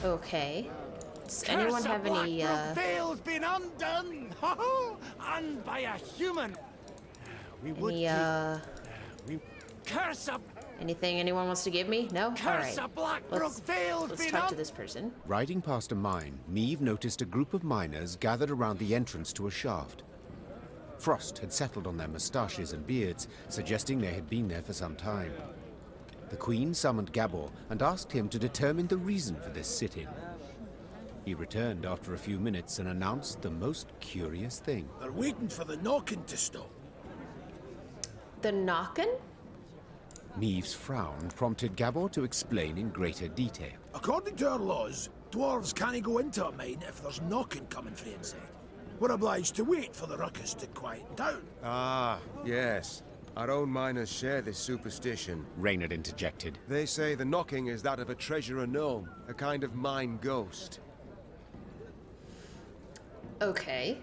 Okay. Does anyone have any, veil's been undone! And by a human! We would curse a... Anything anyone wants to give me? No? Curse Alright. a Blackbrook veil's Let's been talk to this person. Riding past a mine, Meve noticed a group of miners gathered around the entrance to a shaft. Frost had settled on their moustaches and beards, suggesting they had been there for some time. The Queen summoned Gabor and asked him to determine the reason for this sit-in. He returned after a few minutes and announced the most curious thing. They're waiting for the knocking to stop. The knockin'? Meve's frown prompted Gabor to explain in greater detail. According to our laws, dwarves can't go into a mine if there's knocking coming from inside. We're obliged to wait for the ruckus to quieten down. Ah, yes. Our own miners share this superstition. Reynard interjected. They say the knocking is that of a treasurer gnome, a kind of mine ghost. Okay.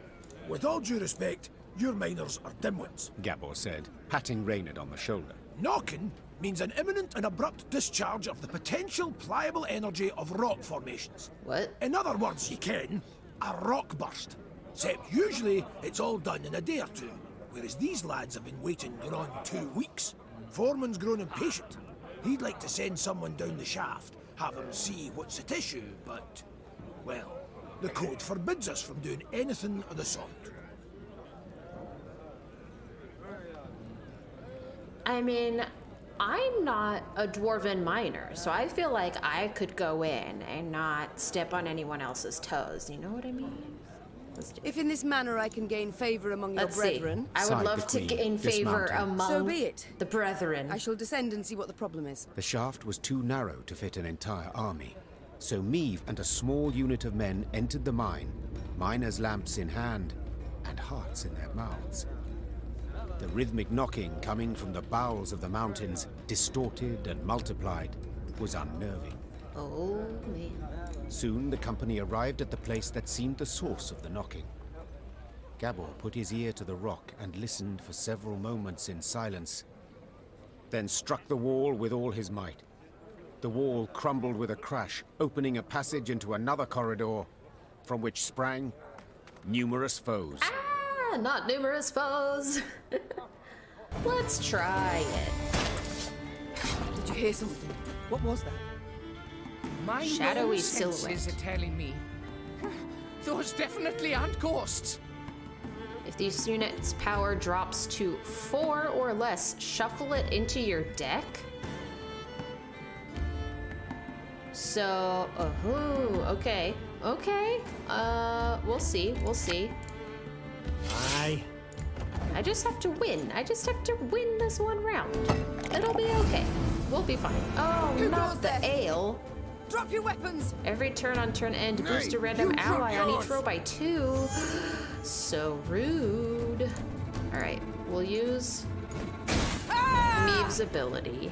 With all due respect, your miners are dimwits. Gabor said, patting Reynard on the shoulder. Knocking means an imminent and abrupt discharge of the potential pliable energy of rock formations. What? In other words, you can, a rock burst. Except usually it's all done in a day or two, whereas these lads have been waiting going on 2 weeks. Foreman's grown impatient. He'd like to send someone down the shaft, have him see what's at issue, but, well, the code forbids us from doing anything of the sort. I mean, I'm not a dwarven miner, so I feel like I could go in and not step on anyone else's toes. You know what I mean? If in this manner I can gain favor among your brethren... I would love to gain favor among so be it. The brethren. I shall descend and see what the problem is. The shaft was too narrow to fit an entire army, so Meve and a small unit of men entered the mine, miners' lamps in hand and hearts in their mouths. The rhythmic knocking coming from the bowels of the mountains, distorted and multiplied, was unnerving. Oh, man. Soon the company arrived at the place that seemed the source of the knocking. Gabor put his ear to the rock and listened for several moments in silence, then struck the wall with all his might. The wall crumbled with a crash, opening a passage into another corridor, from which sprang numerous foes. Ah, not numerous foes. Let's try it. Did you hear something? What was that? My Shadowy senses are telling me those definitely aren't ghosts. If these units' power drops to 4 or less, shuffle it into your deck. So, okay, we'll see. Aye. I just have to win. I just have to win this one round. It'll be okay. We'll be fine. Oh, not the ale. Drop your weapons! Every turn on turn end, boost a random ally on each row by 2. So rude. Alright, we'll use Meve's ability.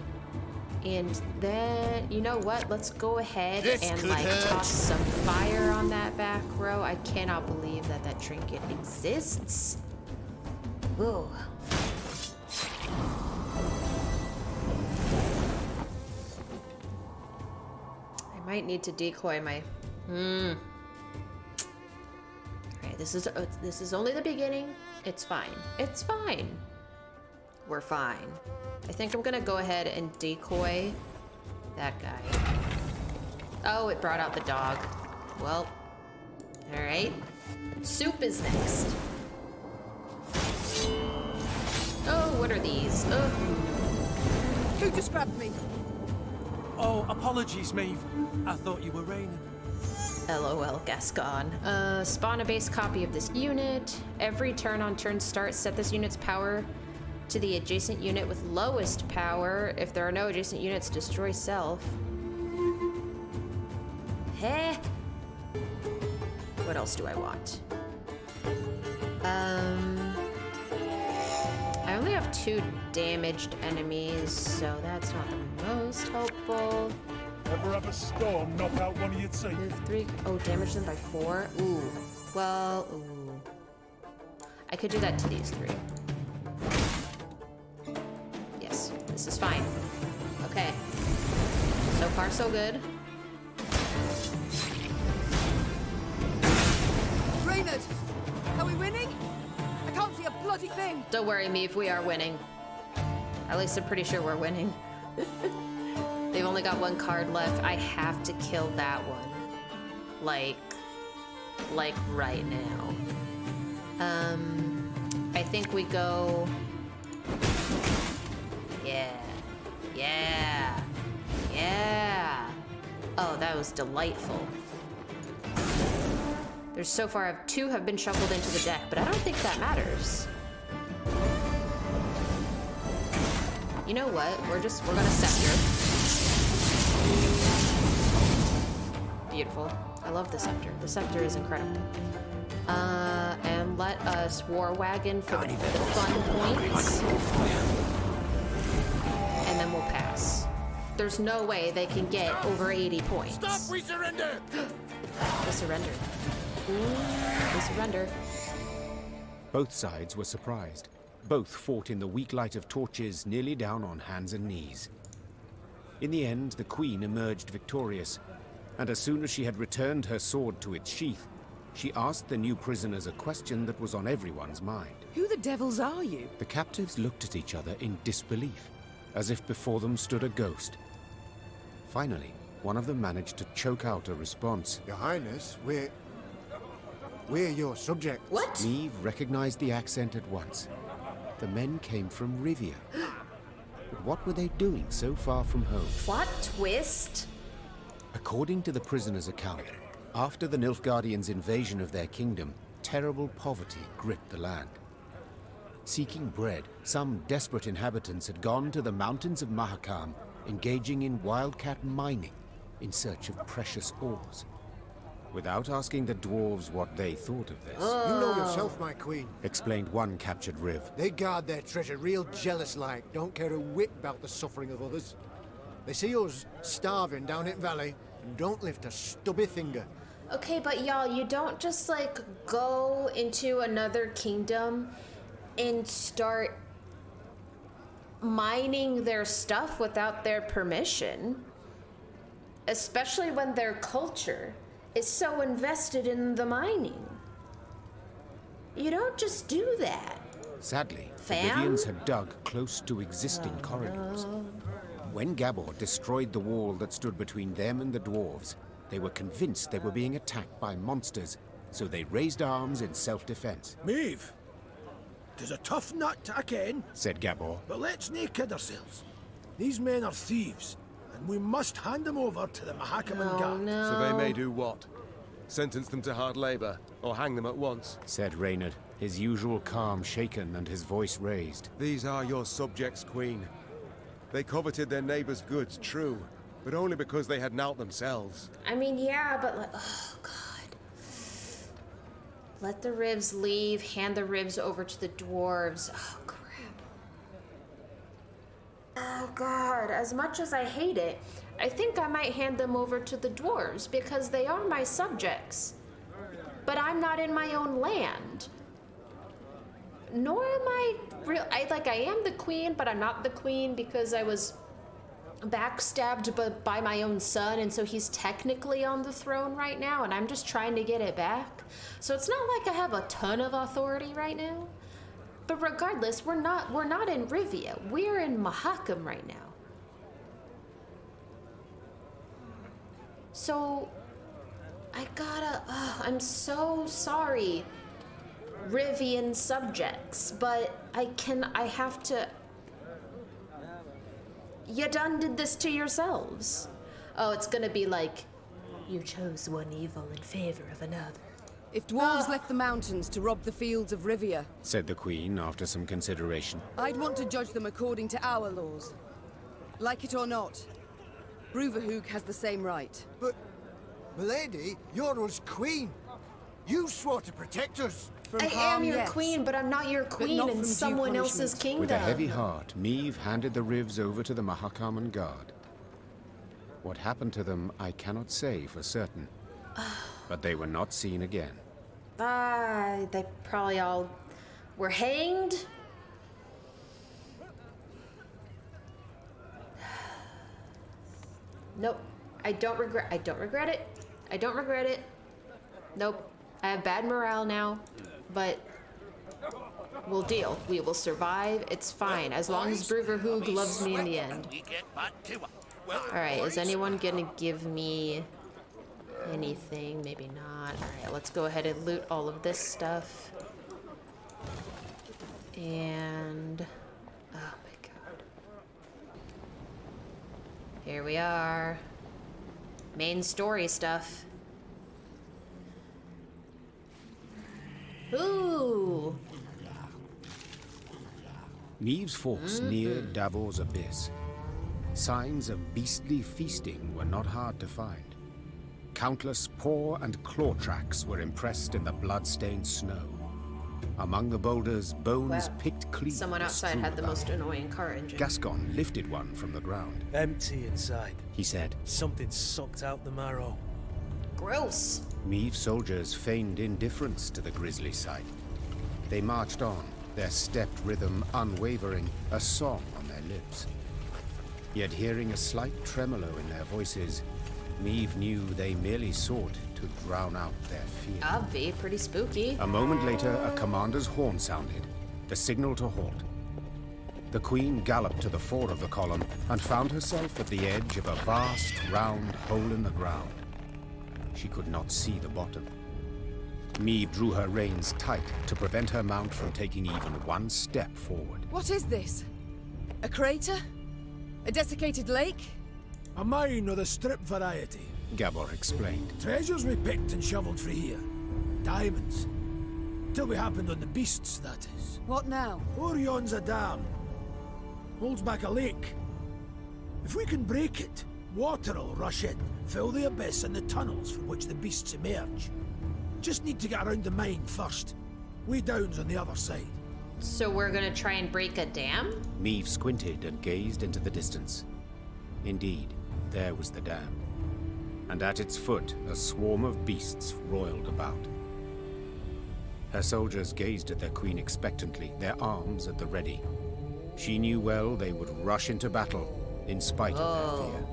And then, you know what? Let's go ahead and toss some fire on that back row. I cannot believe that that trinket exists. Whoa. I might need to decoy my... Alright, this is only the beginning. It's fine. It's fine. We're fine. I think I'm gonna go ahead and decoy that guy. Oh, it brought out the dog. Well, alright. Soup is next. Oh, what are these? Oh. Who just grabbed me? Oh, apologies, Meve. I thought you were raining. LOL, Gascon. Spawn a base copy of this unit. Every turn on turn start, set this unit's power to the adjacent unit with lowest power. If there are no adjacent units, destroy self. Heh. What else do I want? I only have 2 damaged enemies, so that's not the most helpful. Ever have a storm knock out one of your teeth? Move 3. Oh, damage them by 4? Ooh. Well, ooh. I could do that to these 3. Yes, this is fine. Okay. So far, so good. Reynard, are we winning? I can't see a bloody thing. Don't worry, Meve, we are winning. At least I'm pretty sure we're winning. They've only got one card left. I have to kill that one. Like right now. I think we go... Yeah. Yeah. Yeah. Oh, that was delightful. There's so far, 2 have been shuffled into the deck, but I don't think that matters. You know what? We're gonna scepter. Beautiful. I love the scepter. The scepter is incredible. And let us war wagon for the fun points. And then we'll pass. There's no way they can get over 80 points. Stop! We surrender! They surrendered. They surrender. Both sides were surprised. Both fought in the weak light of torches, nearly down on hands and knees. In the end, the Queen emerged victorious, and as soon as she had returned her sword to its sheath, she asked the new prisoners a question that was on everyone's mind. Who the devils are you? The captives looked at each other in disbelief, as if before them stood a ghost. Finally, one of them managed to choke out a response. Your Highness, we're your subjects. What? Meve recognized the accent at once. The men came from Rivia. But what were they doing so far from home? Plot twist. According to the prisoner's account, after the Nilfgaardians' invasion of their kingdom, terrible poverty gripped the land. Seeking bread, some desperate inhabitants had gone to the mountains of Mahakam, engaging in wildcat mining in search of precious ores. Without asking the dwarves what they thought of this, You know yourself, my queen. explained one captured Riv. They guard their treasure real jealous-like, don't care a whit about the suffering of others. They see us starving down in valley and don't lift a stubby finger. Okay, but y'all, you don't just like go into another kingdom and start mining their stuff without their permission. Especially when their culture is so invested in the mining. You don't just do that. Sadly, the Fam? Rivians had dug close to existing corridors. When Gabor destroyed the wall that stood between them and the dwarves, they were convinced they were being attacked by monsters, so they raised arms in self-defense. Meve, 'tis a tough nut to again, Said Gabor. but let's nae kid ourselves. These men are thieves, and we must hand them over to the Mahakaman Oh Guard. no. So they may do what? Sentence them to hard labor, or hang them at once? Said Reynard, his usual calm shaken and his voice raised. These are your subjects, Queen. They coveted their neighbors' goods, true, but only because they had nought themselves. I mean, yeah, but like, oh god. Let the ribs leave, hand the ribs over to the dwarves. Oh crap. Oh god, as much as I hate it, I think I might hand them over to the dwarves because they are my subjects. But I'm not in my own land. Nor am I I am the queen, but I'm not the queen because I was backstabbed by my own son, and so he's technically on the throne right now, and I'm just trying to get it back. So it's not like I have a ton of authority right now. But regardless, we're not in Rivia. We're in Mahakam right now. So I'm so sorry, Rivian subjects, but I have to. You done did this to yourselves. Oh, it's gonna be like, you chose one evil in favor of another. If dwarves left the mountains to rob the fields of Rivia, Said the Queen after some consideration. I'd want to judge them according to our laws. Like it or not, Brouver Hoog has the same right. But, milady, you're us queen. You swore to protect us. From I am harm, your yes. queen, but I'm not your queen not in from due someone else's punishment. kingdom. With a heavy heart, Meve handed the ribs over to the Mahakaman Guard. What happened to them, I cannot say for certain. But they were not seen again. They probably all were hanged. Nope. I don't regret it. I don't regret it. Nope. I have bad morale now, but we'll deal. We will survive. It's fine, as long as Brouver Hoog loves me in the end. Alright, is anyone gonna give me anything? Maybe not. Alright, let's go ahead and loot all of this stuff. And... oh my god. Here we are. Main story stuff. Ooh! Meve's force neared Davor's abyss. Signs of beastly feasting were not hard to find. Countless paw and claw tracks were impressed in the blood-stained snow. Among the boulders, bones picked clean. Someone outside had the most annoying car engine. Gascon lifted one from the ground. Empty inside, He said. Something sucked out the marrow. Gross! Meve soldiers feigned indifference to the grisly sight. They marched on, their stepped rhythm unwavering, a song on their lips. Yet hearing a slight tremolo in their voices, Meve knew they merely sought to drown out their fear. Obvi, pretty spooky. A moment later, a commander's horn sounded, the signal to halt. The Queen galloped to the fore of the column and found herself at the edge of a vast, round hole in the ground. She could not see the bottom. Meve drew her reins tight to prevent her mount from taking even one step forward. What is this? A crater? A desiccated lake? A mine of the strip variety. Gabor explained. Treasures we picked and shoveled for here. Diamonds. Till we happened on the beasts, that is. What now? Orion's a dam. Holds back a lake. If we can break it, water'll rush in, fill the abyss and the tunnels from which the beasts emerge. Just need to get around the mine first. Way down's on the other side. So we're gonna try and break a dam? Meve squinted and gazed into the distance. Indeed, there was the dam. And at its foot, a swarm of beasts roiled about. Her soldiers gazed at their queen expectantly, their arms at the ready. She knew well they would rush into battle, in spite of their fear.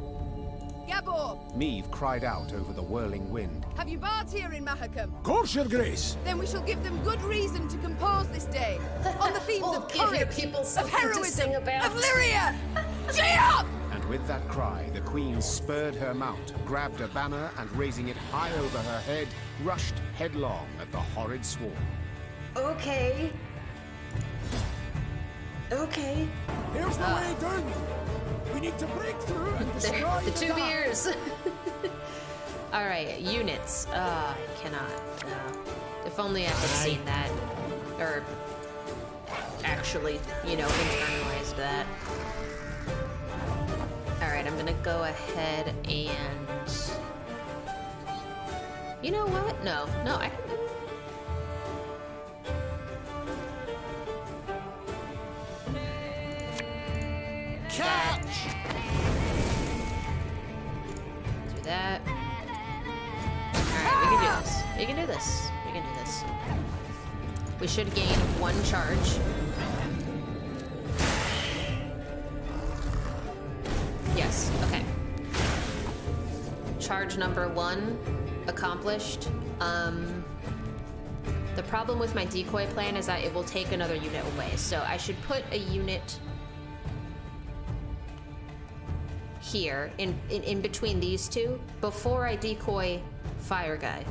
Gabor! Meve cried out over the whirling wind. Have you bards here in Mahakam? Course, your grace! Then we shall give them good reason to compose this day on the themes We'll of give your courage, people of something to heroism, sing about. of Lyria! Gee up! And with that cry, the queen spurred her mount, grabbed a banner, and raising it high over her head, rushed headlong at the horrid swarm. Okay. Okay. Here's the way down! We need to break through and destroy The two dam. beers. Alright, units. I cannot. If only I had seen that. Or actually, you know, internalized that. Alright, I'm gonna go ahead and... you know what? No, I can... Catch! do that. Alright, we can do this. We can do this. We can do this. We should gain one charge. Yes, okay. Charge number 1 accomplished. The problem with my decoy plan is that it will take another unit away, so I should put a unit here in between these two before I decoy Fire Guy.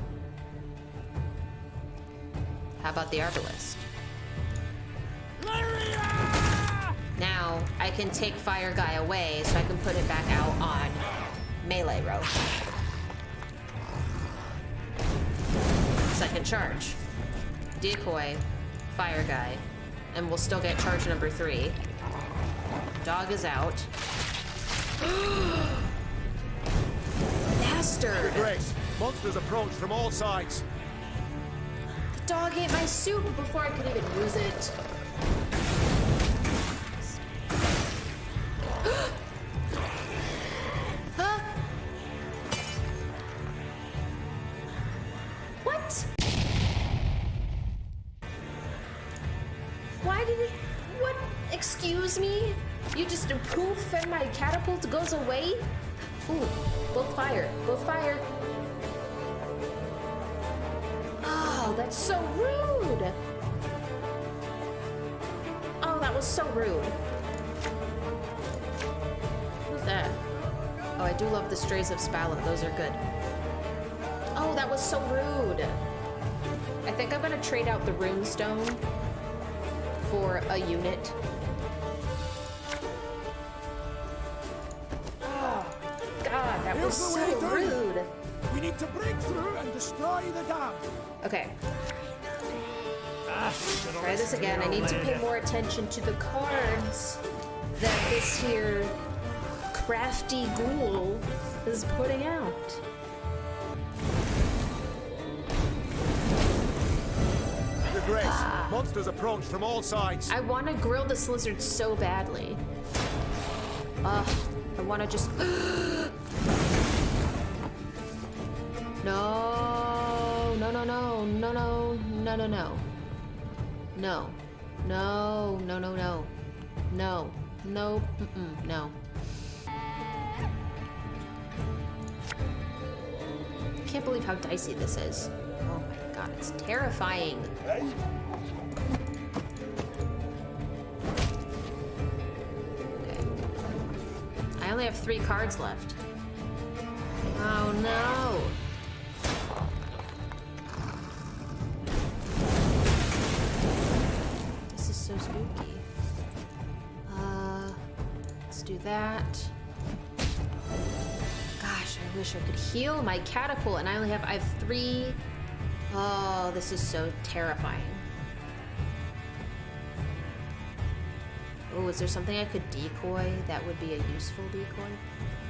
How about the Arbalist? Now I can take Fire Guy away so I can put it back out on melee row. Second charge. Decoy, Fire Guy, and we'll still get charge number 3. Dog is out. Bastard! Your Grace, monsters approach from all sides. The dog ate my suit before I could even use it. Huh? What? Why did it... what? Excuse me? You just poof and my catapult goes away? Ooh, both fire. Both fire. Ah. that's so rude. Oh, that was so rude. Who's that? Oh, I do love the Strays of Spalla. Those are good. Oh, that was so rude. I think I'm gonna trade out the runestone for a unit. Oh my god, that was so rude. We need to break through and destroy the dam. Okay. Try this again. I need to pay more attention to the cards that this here crafty ghoul is putting out. Your Grace, monsters approach from all sides. I want to grill this lizard so badly. I want to just... No, no, no, no, no, no, no, no, no. No, no, no, no, no. No, no, no. I can't believe how dicey this is. Oh my god, it's terrifying. Okay. I only have 3 cards left. Oh no. This is so spooky. Let's do that. Gosh, I wish I could heal my catapult, and I have 3. Oh, this is so terrifying. Oh, is there something I could decoy that would be a useful decoy?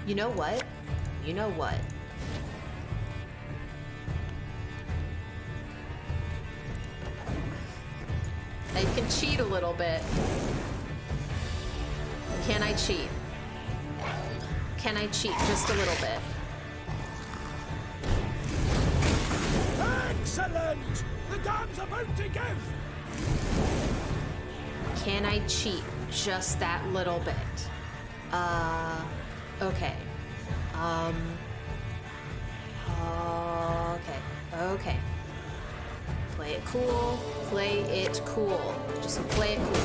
You know what? You know what? I can cheat a little bit. Can I cheat? Can I cheat just a little bit? Excellent! The dam's about to give! Can I cheat just that little bit? Okay. Okay. Play it cool. Play it cool. Just play it cool.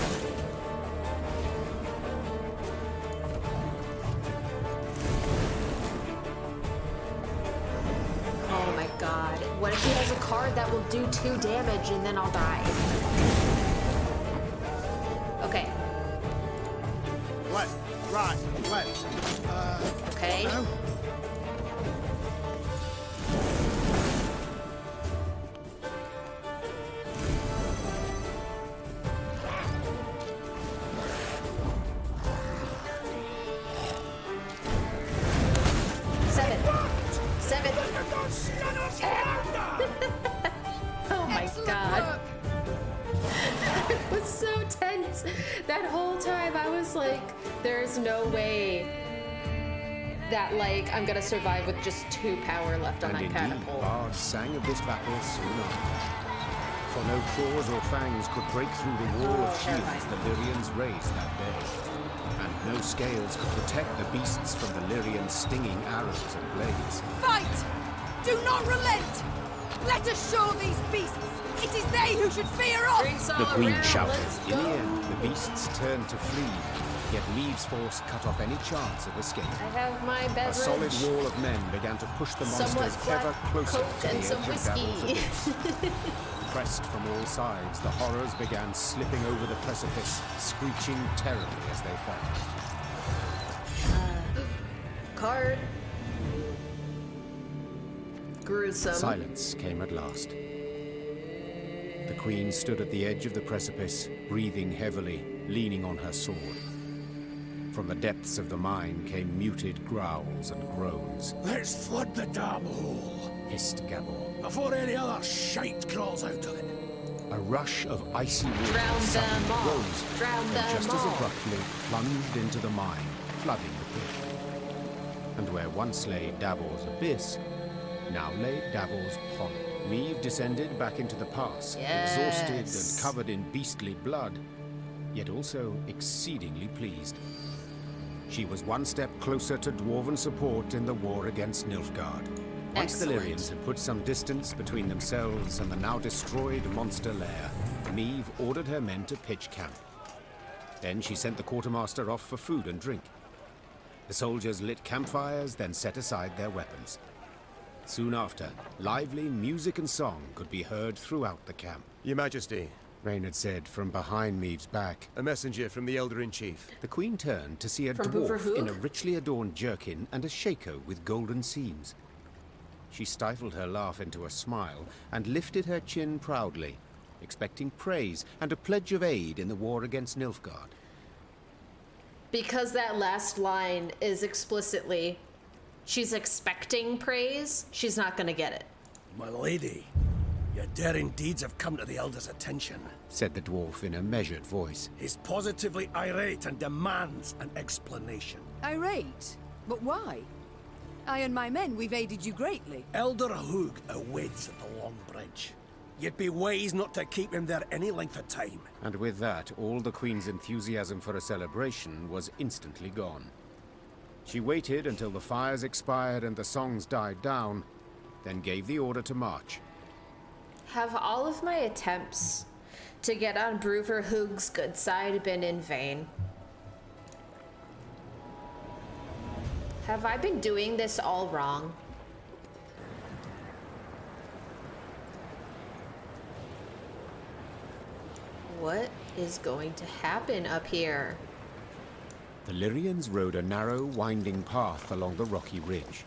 Oh my god. What if he has a card that will do 2 damage and then I'll die? Okay. Left, right, left. Okay. No. Oh my god. It was so tense. That whole time I was like, there's no way that like I'm gonna survive with just 2 power left on my catapult. Bards sang of this battle soon after. For no claws or fangs could break through the wall of shields the Lyrians raised that day. And no scales could protect the beasts from the Lyrians' stinging arrows and blades. Fight! Do not relent! Let us show these beasts! It is they who should fear us! The queen shouted. In the end, the beasts turned to flee, yet Meve's force cut off any chance of escape. I have my beverage. A solid wall of men began to push the monsters ever closer to the edge of Gavel's abyss. Pressed from all sides, the horrors began slipping over the precipice, screeching terribly as they fell. Card. Gruesome. Silence came at last. The queen stood at the edge of the precipice, breathing heavily, leaning on her sword. From the depths of the mine came muted growls and groans. Let's flood the dam hole, hissed Gabor, before any other shite crawls out of it. A rush of icy water Drown suddenly them all. rose, Drown and them just as all. abruptly plunged into the mine, flooding the pit. And where once lay Davor's abyss, now lay Davor's pond. Meve descended back into the pass, exhausted and covered in beastly blood, yet also exceedingly pleased. She was one step closer to dwarven support in the war against Nilfgaard. Once the Excellent. Lyrians had put some distance between themselves and the now destroyed monster lair, Meve ordered her men to pitch camp. Then she sent the quartermaster off for food and drink. The soldiers lit campfires, then set aside their weapons. Soon after, lively music and song could be heard throughout the camp. Your Majesty, Reynard said from behind Meve's back. a messenger from the Elder-in-Chief. The Queen turned to see a From Brouver dwarf in a Hoog? richly adorned jerkin and a shako with golden seams. She stifled her laugh into a smile and lifted her chin proudly, expecting praise and a pledge of aid in the war against Nilfgaard. Because that last line is explicitly, she's expecting praise, she's not gonna get it. My lady, your daring deeds have come to the Elder's attention. Said the dwarf in a measured voice. He's positively irate and demands an explanation. Irate? But why? I and my men, we've aided you greatly. Elder Hoog awaits at the Long Bridge. You'd be wise not to keep him there any length of time. And with that, all the Queen's enthusiasm for a celebration was instantly gone. She waited until the fires expired and the songs died down, then gave the order to march. Have all of my attempts to get on Brouver Hoog's good side been in vain? Have I been doing this all wrong? What is going to happen up here? The Lyrians rode a narrow, winding path along the rocky ridge.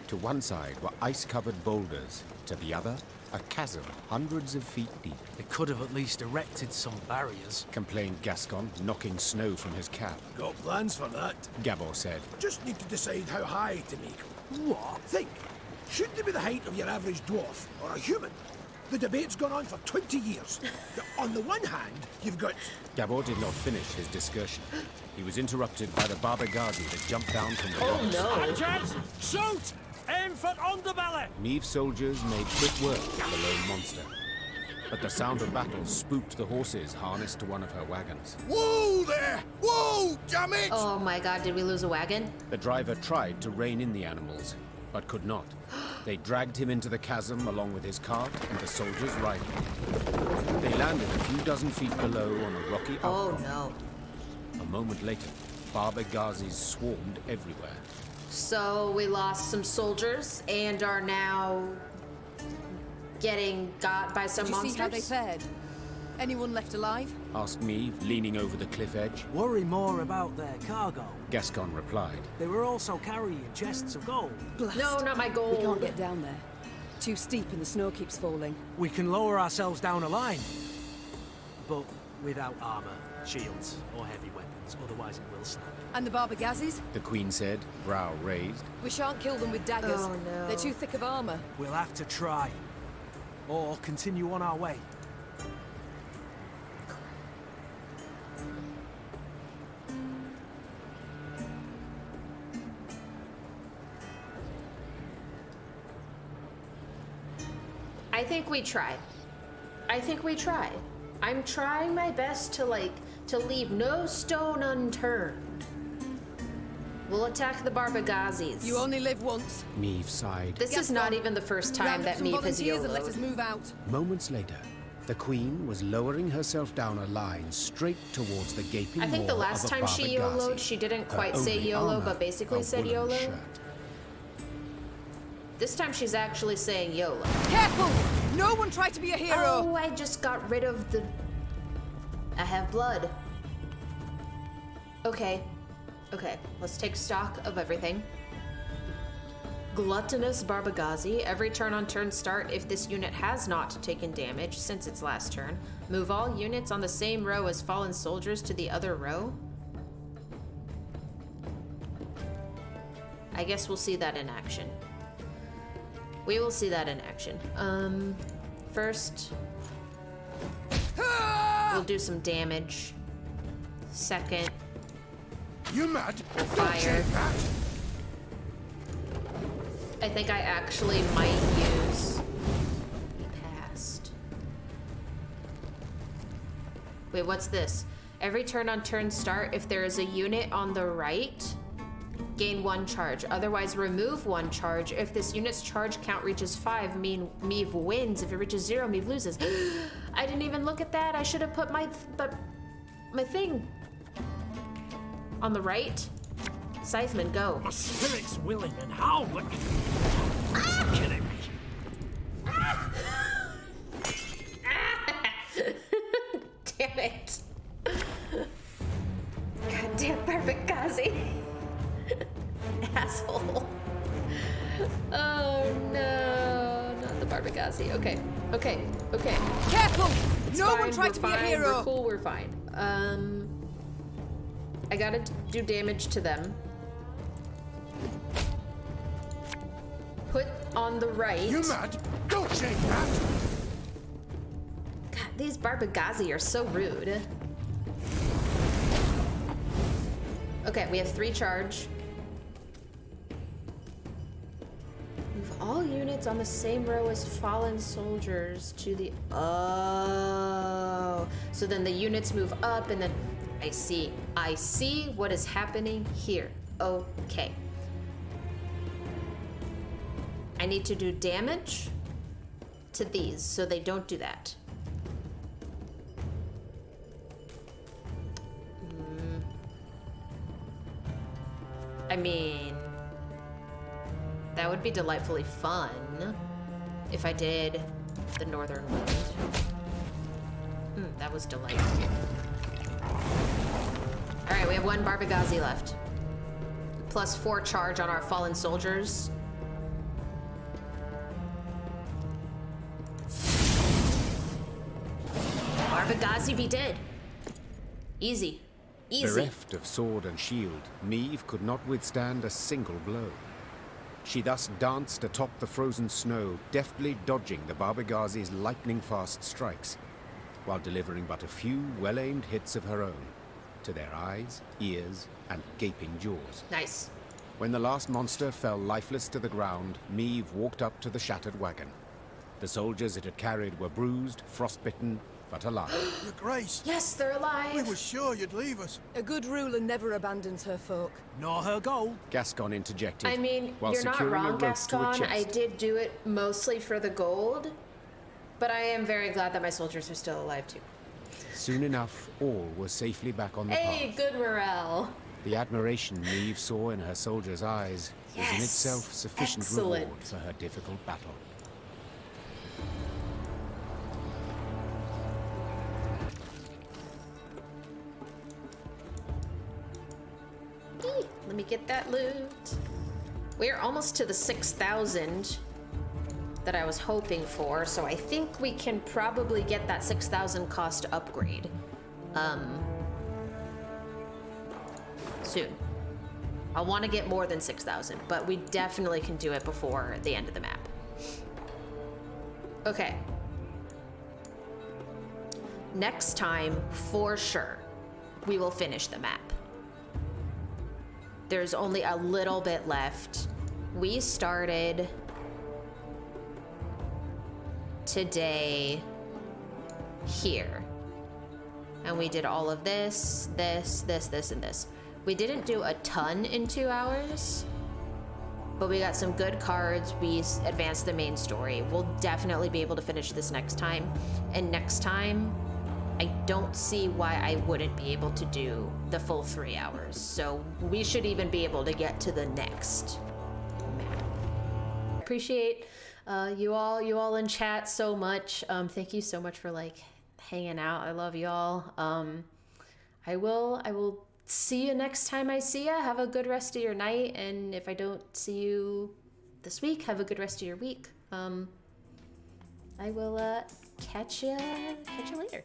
To one side were ice-covered boulders, to the other, a chasm hundreds of feet deep. They could have at least erected some barriers. Complained Gascon, knocking snow from his cap. Got plans for that? Gabor said. Just need to decide how high to make them. What? Think. Should they be the height of your average dwarf or a human? The debate's gone on for 20 years. On the one hand, you've got... Gabor did not finish his discursion. He was interrupted by the Baba Ghazi that jumped down from the rocks. no. Archers, shoot! Aim for underbelly! Meve's soldiers made quick work of the lone monster. But the sound of battle spooked the horses harnessed to one of her wagons. Whoa there! Whoa, damn it! Oh my god, did we lose a wagon? The driver tried to rein in the animals, but could not. They dragged him into the chasm along with his cart and the soldiers riding. They landed a few dozen feet below on a rocky outcrop. Oh no. A moment later, Baba Ghazis swarmed everywhere. So we lost some soldiers and are now getting got by some Did you monsters? see how they fared? Anyone left alive? Asked Meve, leaning over the cliff edge. Worry more about their cargo. Gascon replied. They were also carrying chests of gold. Blast. No, not my We gold. can't get down there. Too steep and the snow keeps falling. We can lower ourselves down a line. But without armor, shields, or heavy weapons, otherwise it will snap. And the Baba Ghazis? The Queen said, brow raised. We shan't kill them with daggers. Oh, no. They're too thick of armor. We'll have to try. Or continue on our way. I think we try. I think we try. I'm trying my best to leave no stone unturned. We'll attack the Baba Ghazis. You only live once. Meve sighed. This is not even the first time Round up that some Meve has volunteers and let us YOLO'd. move out. Moments later, the Queen was lowering herself down a line straight towards the gaping I think the maw last of a time she Baba YOLO'd, Ghazi. she didn't Her quite say only YOLO, armor, but basically a said woolen YOLO. shirt. This time she's actually saying YOLO. Careful! No one try to be a hero! Oh, I just got rid of the... I have blood. Okay. Okay, let's take stock of everything. Gluttonous Baba Ghazi. Every turn-on-turn start if this unit has not taken damage since its last turn. Move all units on the same row as fallen soldiers to the other row. I guess we'll see that in action. We will see that in action. First, we'll do some damage. Second, You mad? fire. I think I actually might use past. Wait, what's this? Every turn-on-turn start, if there is a unit on the right gain 1 charge. Otherwise, remove 1 charge. If this unit's charge count reaches 5, Meve wins. If it reaches 0, Meve loses. I didn't even look at that. I should have put my thing on the right. Scytheman, go. My spirit's willing and how but killing me. Damn it. Goddamn Barbagazi. Asshole. Oh no, not the Barbagazi. Okay. Careful! It's no fine, one tried we're to be a fine, hero. We're cool, we're fine. I gotta do damage to them. Put on the right. You mad? Don't shake that! God, these Barbagazi are so rude. Okay, we have 3 charge. Move all units on the same row as fallen soldiers to the... Oh. So then the units move up and then... I see what is happening here. Okay. I need to do damage to these so they don't do that. I mean, that would be delightfully fun if I did the northern wind. That was delightful. All right, we have 1 Barbagazi left. Plus 4 charge on our fallen soldiers. Barbagazi be dead. Easy. Bereft of sword and shield, Meve could not withstand a single blow. She thus danced atop the frozen snow, deftly dodging the Barbagazi's lightning-fast strikes, while delivering but a few well-aimed hits of her own, to their eyes, ears, and gaping jaws. Nice. When the last monster fell lifeless to the ground, Meve walked up to the shattered wagon. The soldiers it had carried were bruised, frostbitten, but alive. Your Grace. Yes, they're alive. We were sure you'd leave us. A good ruler never abandons her folk. Nor her gold. Gascon interjected. I mean, while you're not securing a wrong, rope to a Gascon. I chest. did do it mostly for the gold, but I am very glad that my soldiers are still alive too. Soon enough, all were safely back on the Hey, path. good morale. The admiration Meve saw in her soldiers' eyes was in Yes. itself sufficient Excellent. reward for her difficult battle. Let me get that loot. We're almost to the 6,000 that I was hoping for, so I think we can probably get that 6,000 cost upgrade. Soon. I want to get more than 6,000, but we definitely can do it before the end of the map. Okay. Next time, for sure, we will finish the map. There's only a little bit left. We started today here. And we did all of this, this, and this. We didn't do a ton in 2 hours, but we got some good cards. We advanced the main story. We'll definitely be able to finish this next time. And next time, I don't see why I wouldn't be able to do the full 3 hours. So we should even be able to get to the next map. Appreciate you all in chat so much. Thank you so much for like hanging out. I love y'all. I will see you next time I see ya. Have a good rest of your night, and if I don't see you this week, have a good rest of your week. I will catch you later.